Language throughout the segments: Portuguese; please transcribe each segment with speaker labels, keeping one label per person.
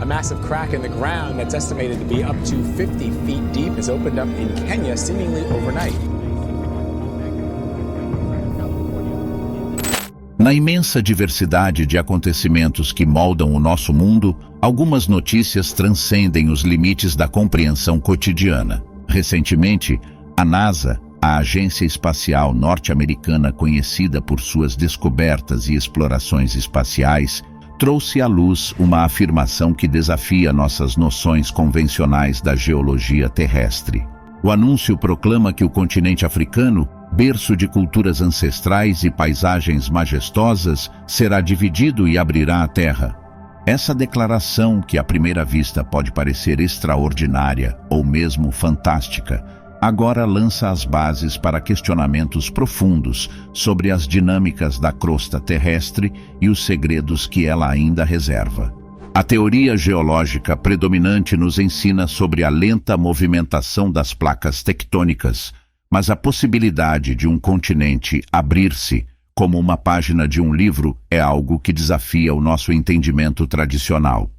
Speaker 1: A massive crack in the ground that's estimated to be up to 50 feet deep has opened up in Kenya seemingly overnight.
Speaker 2: Na imensa diversidade de acontecimentos que moldam o nosso mundo, algumas notícias transcendem os limites da compreensão cotidiana. Recentemente, a NASA, a agência espacial norte-americana conhecida por suas descobertas e explorações espaciais, trouxe à luz uma afirmação que desafia nossas noções convencionais da geologia terrestre. O anúncio proclama que o continente africano, berço de culturas ancestrais e paisagens majestosas, será dividido e abrirá a Terra. Essa declaração, que à primeira vista pode parecer extraordinária ou mesmo fantástica, agora lança as bases para questionamentos profundos sobre as dinâmicas da crosta terrestre e os segredos que ela ainda reserva. A teoria geológica predominante nos ensina sobre a lenta movimentação das placas tectônicas, mas a possibilidade de um continente abrir-se, como uma página de um livro, é algo que desafia o nosso entendimento tradicional.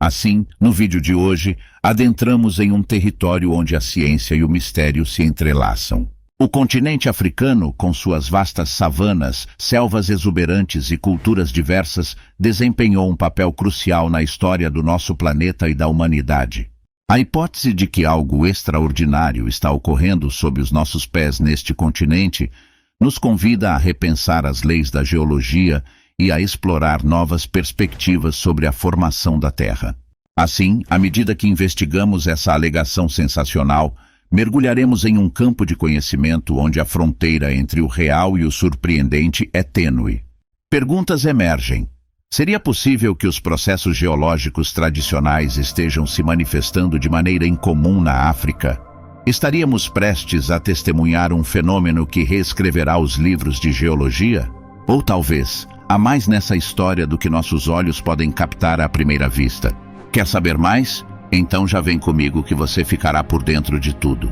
Speaker 2: Assim, no vídeo de hoje, adentramos em um território onde a ciência e o mistério se entrelaçam. O continente africano, com suas vastas savanas, selvas exuberantes e culturas diversas, desempenhou um papel crucial na história do nosso planeta e da humanidade. A hipótese de que algo extraordinário está ocorrendo sob os nossos pés neste continente nos convida a repensar as leis da geologia e a explorar novas perspectivas sobre a formação da Terra. Assim, à medida que investigamos essa alegação sensacional, mergulharemos em um campo de conhecimento onde a fronteira entre o real e o surpreendente é tênue. Perguntas emergem. Seria possível que os processos geológicos tradicionais estejam se manifestando de maneira incomum na África? Estaríamos prestes a testemunhar um fenômeno que reescreverá os livros de geologia? Ou talvez, há mais nessa história do que nossos olhos podem captar à primeira vista. Quer saber mais? Então já vem comigo que você ficará por dentro de tudo.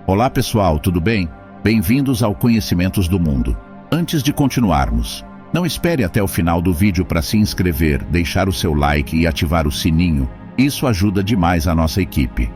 Speaker 2: Olá pessoal, tudo bem? Bem-vindos ao Conhecimentos do Mundo. Antes de continuarmos, não espere até o final do vídeo para se inscrever, deixar o seu like e ativar o sininho. Isso ajuda demais a nossa equipe.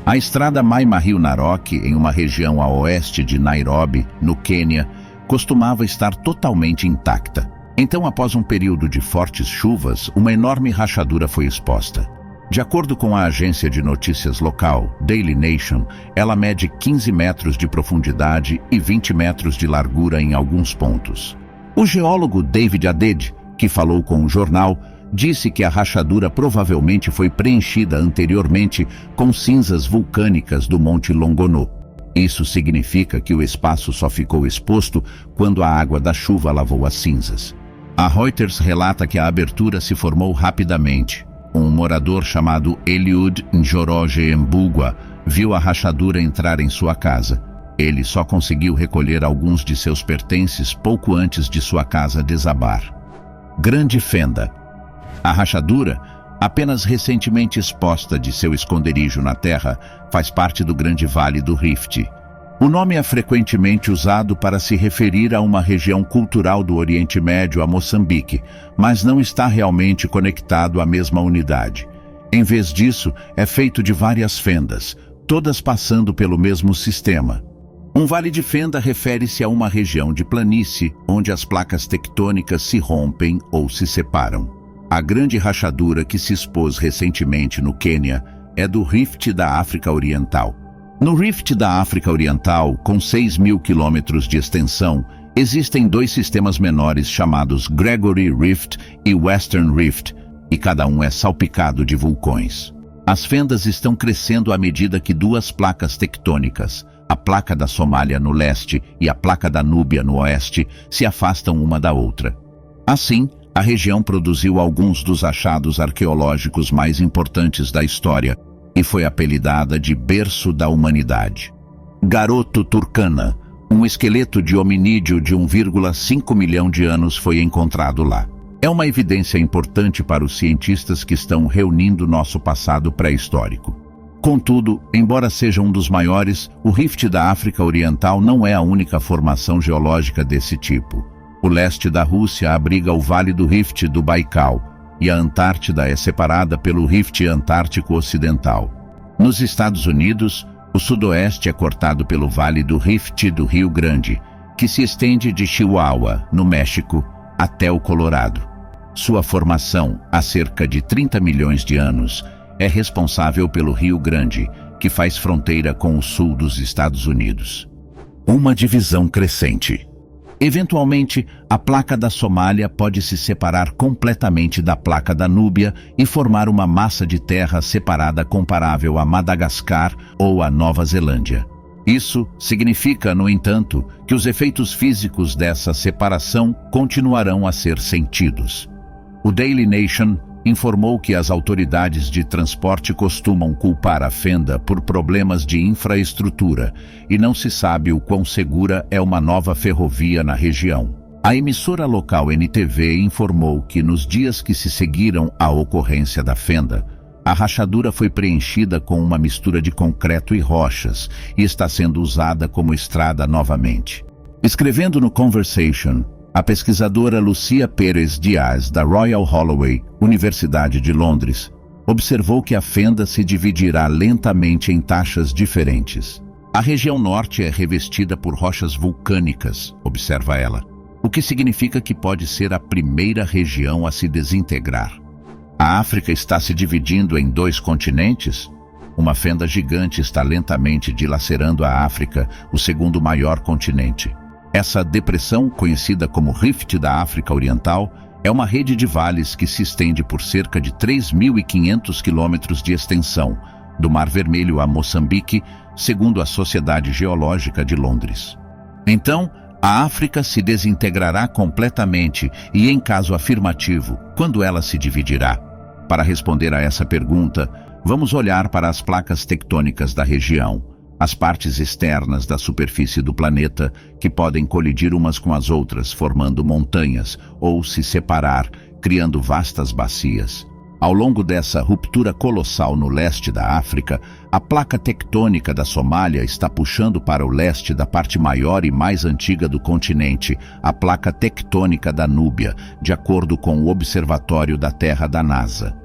Speaker 2: A estrada Mai Mahiu Narok, em uma região a oeste de Nairobi, no Quênia, costumava estar totalmente intacta. Então, após um período de fortes chuvas, uma enorme rachadura foi exposta. De acordo com a agência de notícias local, Daily Nation, ela mede 15 metros de profundidade e 20 metros de largura em alguns pontos. O geólogo David Aded, que falou com o jornal, disse que a rachadura provavelmente foi preenchida anteriormente com cinzas vulcânicas do Monte Longonot. Isso significa que o espaço só ficou exposto quando a água da chuva lavou as cinzas. A Reuters relata que a abertura se formou rapidamente. Um morador chamado Eliud Njoroge Mbugua viu a rachadura entrar em sua casa. Ele só conseguiu recolher alguns de seus pertences pouco antes de sua casa desabar. Grande fenda. A rachadura, apenas recentemente exposta de seu esconderijo na terra, faz parte do Grande Vale do Rift. O nome é frequentemente usado para se referir a uma região cultural do Oriente Médio a Moçambique, mas não está realmente conectado à mesma unidade. Em vez disso, é feito de várias fendas, todas passando pelo mesmo sistema. Um vale de fenda refere-se a uma região de planície onde as placas tectônicas se rompem ou se separam. A grande rachadura que se expôs recentemente no Quênia é do Rift da África Oriental. No Rift da África Oriental, com 6.000 quilômetros de extensão, existem dois sistemas menores chamados Gregory Rift e Western Rift, e cada um é salpicado de vulcões. As fendas estão crescendo à medida que duas placas tectônicas, a placa da Somália no leste e a placa da Núbia no oeste, se afastam uma da outra. Assim, a região produziu alguns dos achados arqueológicos mais importantes da história, e foi apelidada de berço da humanidade. Garoto Turkana, um esqueleto de hominídeo de 1,5 milhão de anos foi encontrado lá. É uma evidência importante para os cientistas que estão reunindo nosso passado pré-histórico. Contudo, embora seja um dos maiores, o Rift da África Oriental não é a única formação geológica desse tipo. O leste da Rússia abriga o Vale do Rift do Baikal, e a Antártida é separada pelo Rift Antártico Ocidental. Nos Estados Unidos, o sudoeste é cortado pelo Vale do Rift do Rio Grande, que se estende de Chihuahua, no México, até o Colorado. Sua formação, há cerca de 30 milhões de anos, é responsável pelo Rio Grande, que faz fronteira com o sul dos Estados Unidos. Uma divisão crescente. Eventualmente, a placa da Somália pode se separar completamente da placa da Núbia e formar uma massa de terra separada comparável a Madagascar ou a Nova Zelândia. Isso significa, no entanto, que os efeitos físicos dessa separação continuarão a ser sentidos. O Daily Nation informou que as autoridades de transporte costumam culpar a fenda por problemas de infraestrutura e não se sabe o quão segura é uma nova ferrovia na região. A emissora local NTV informou que nos dias que se seguiram à ocorrência da fenda, a rachadura foi preenchida com uma mistura de concreto e rochas e está sendo usada como estrada novamente. Escrevendo no Conversation, a pesquisadora Lucia Pérez Dias, da Royal Holloway, Universidade de Londres, observou que a fenda se dividirá lentamente em taxas diferentes. A região norte é revestida por rochas vulcânicas, observa ela, o que significa que pode ser a primeira região a se desintegrar. A África está se dividindo em 2 continentes? Uma fenda gigante está lentamente dilacerando a África, o segundo maior continente. Essa depressão, conhecida como Rift da África Oriental, é uma rede de vales que se estende por cerca de 3.500 quilômetros de extensão, do Mar Vermelho a Moçambique, segundo a Sociedade Geológica de Londres. Então, a África se desintegrará completamente e, em caso afirmativo, quando ela se dividirá? Para responder a essa pergunta, vamos olhar para as placas tectônicas da região, as partes externas da superfície do planeta que podem colidir umas com as outras, formando montanhas, ou se separar, criando vastas bacias. Ao longo dessa ruptura colossal no leste da África, a placa tectônica da Somália está puxando para o leste da parte maior e mais antiga do continente, a placa tectônica da Núbia, de acordo com o Observatório da Terra da NASA.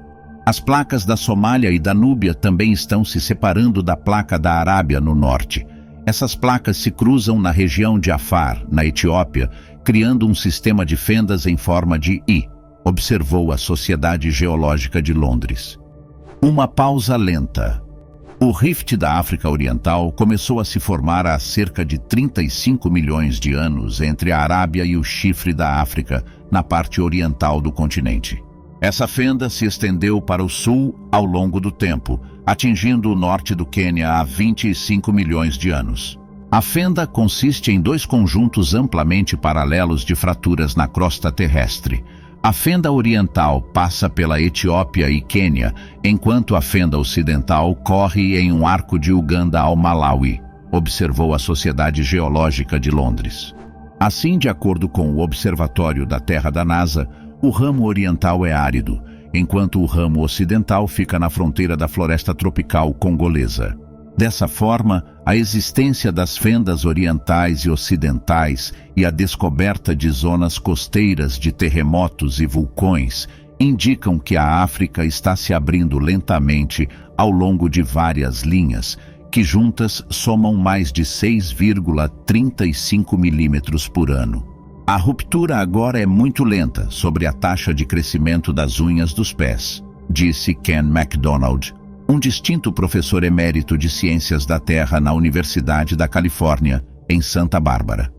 Speaker 2: As placas da Somália e da Núbia também estão se separando da placa da Arábia no norte. Essas placas se cruzam na região de Afar, na Etiópia, criando um sistema de fendas em forma de I, observou a Sociedade Geológica de Londres. Uma pausa lenta. O Rift da África Oriental começou a se formar há cerca de 35 milhões de anos entre a Arábia e o Chifre da África, na parte oriental do continente. Essa fenda se estendeu para o sul ao longo do tempo, atingindo o norte do Quênia há 25 milhões de anos. A fenda consiste em 2 conjuntos amplamente paralelos de fraturas na crosta terrestre. A fenda oriental passa pela Etiópia e Quênia, enquanto a fenda ocidental corre em um arco de Uganda ao Malawi, observou a Sociedade Geológica de Londres. Assim, de acordo com o Observatório da Terra da NASA, o ramo oriental é árido, enquanto o ramo ocidental fica na fronteira da floresta tropical congolesa. Dessa forma, a existência das fendas orientais e ocidentais e a descoberta de zonas costeiras de terremotos e vulcões indicam que a África está se abrindo lentamente ao longo de várias linhas, que juntas somam mais de 6,35 milímetros por ano. A ruptura agora é muito lenta sobre a taxa de crescimento das unhas dos pés, disse Ken MacDonald, um distinto professor emérito de Ciências da Terra na Universidade da Califórnia, em Santa Bárbara.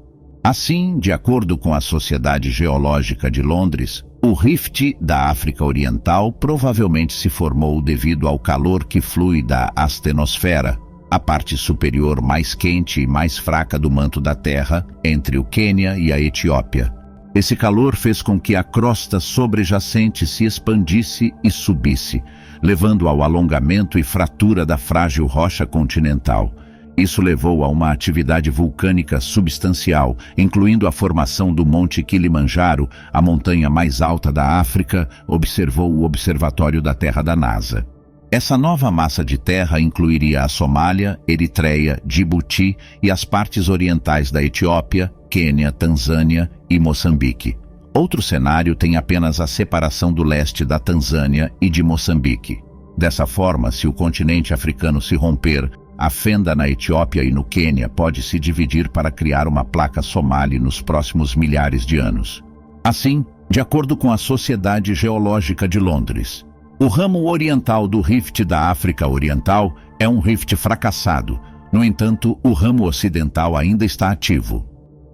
Speaker 2: Assim, de acordo com a Sociedade Geológica de Londres, o Rift da África Oriental provavelmente se formou devido ao calor que flui da astenosfera, a parte superior mais quente e mais fraca do manto da Terra, entre o Quênia e a Etiópia. Esse calor fez com que a crosta sobrejacente se expandisse e subisse, levando ao alongamento e fratura da frágil rocha continental. Isso levou a uma atividade vulcânica substancial, incluindo a formação do Monte Kilimanjaro, a montanha mais alta da África, observou o Observatório da Terra da NASA. Essa nova massa de terra incluiria a Somália, Eritreia, Djibouti e as partes orientais da Etiópia, Quênia, Tanzânia e Moçambique. Outro cenário tem apenas a separação do leste da Tanzânia e de Moçambique. Dessa forma, se o continente africano se romper, a fenda na Etiópia e no Quênia pode se dividir para criar uma placa somali nos próximos milhares de anos. Assim, de acordo com a Sociedade Geológica de Londres, o ramo oriental do Rift da África Oriental é um rift fracassado. No entanto, o ramo ocidental ainda está ativo.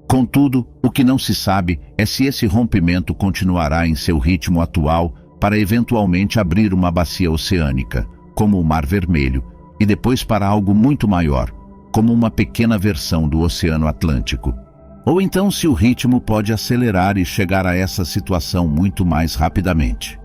Speaker 2: Contudo, o que não se sabe é se esse rompimento continuará em seu ritmo atual para eventualmente abrir uma bacia oceânica, como o Mar Vermelho, e depois para algo muito maior, como uma pequena versão do Oceano Atlântico. Ou então se o ritmo pode acelerar e chegar a essa situação muito mais rapidamente.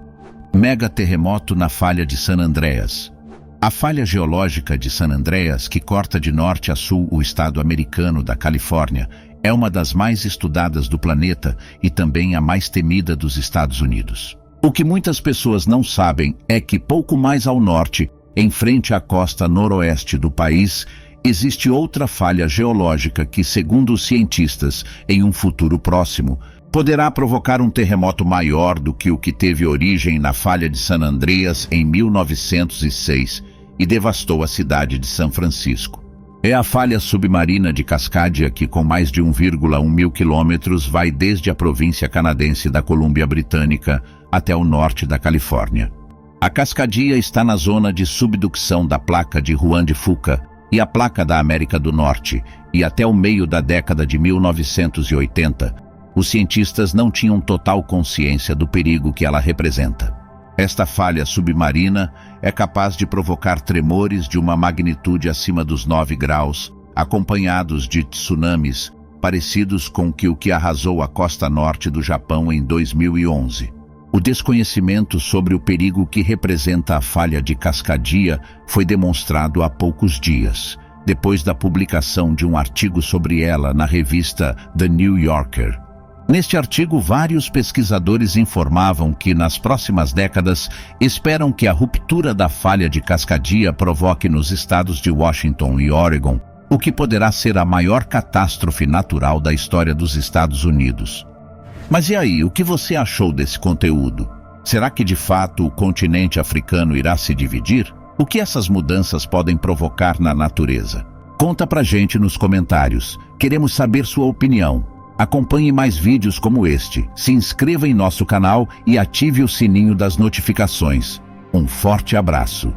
Speaker 2: Mega terremoto na falha de San Andreas. A falha geológica de San Andreas, que corta de norte a sul o estado americano da Califórnia, é uma das mais estudadas do planeta e também a mais temida dos Estados Unidos. O que muitas pessoas não sabem é que pouco mais ao norte, em frente à costa noroeste do país, existe outra falha geológica que, segundo os cientistas, em um futuro próximo, poderá provocar um terremoto maior do que o que teve origem na falha de San Andreas em 1906 e devastou a cidade de São Francisco. É a falha submarina de Cascadia que, com mais de 1,1 mil quilômetros, vai desde a província canadense da Colômbia Britânica até o norte da Califórnia. A Cascadia está na zona de subducção da placa de Juan de Fuca e a placa da América do Norte, e até o meio da década de 1980, os cientistas não tinham total consciência do perigo que ela representa. Esta falha submarina é capaz de provocar tremores de uma magnitude acima dos 9 graus, acompanhados de tsunamis, parecidos com o que arrasou a costa norte do Japão em 2011. O desconhecimento sobre o perigo que representa a falha de Cascadia foi demonstrado há poucos dias, depois da publicação de um artigo sobre ela na revista The New Yorker. Neste artigo, vários pesquisadores informavam que, nas próximas décadas, esperam que a ruptura da falha de Cascadia provoque nos estados de Washington e Oregon o que poderá ser a maior catástrofe natural da história dos Estados Unidos. Mas e aí, o que você achou desse conteúdo? Será que de fato o continente africano irá se dividir? O que essas mudanças podem provocar na natureza? Conta pra gente nos comentários. Queremos saber sua opinião. Acompanhe mais vídeos como este, se inscreva em nosso canal e ative o sininho das notificações. Um forte abraço.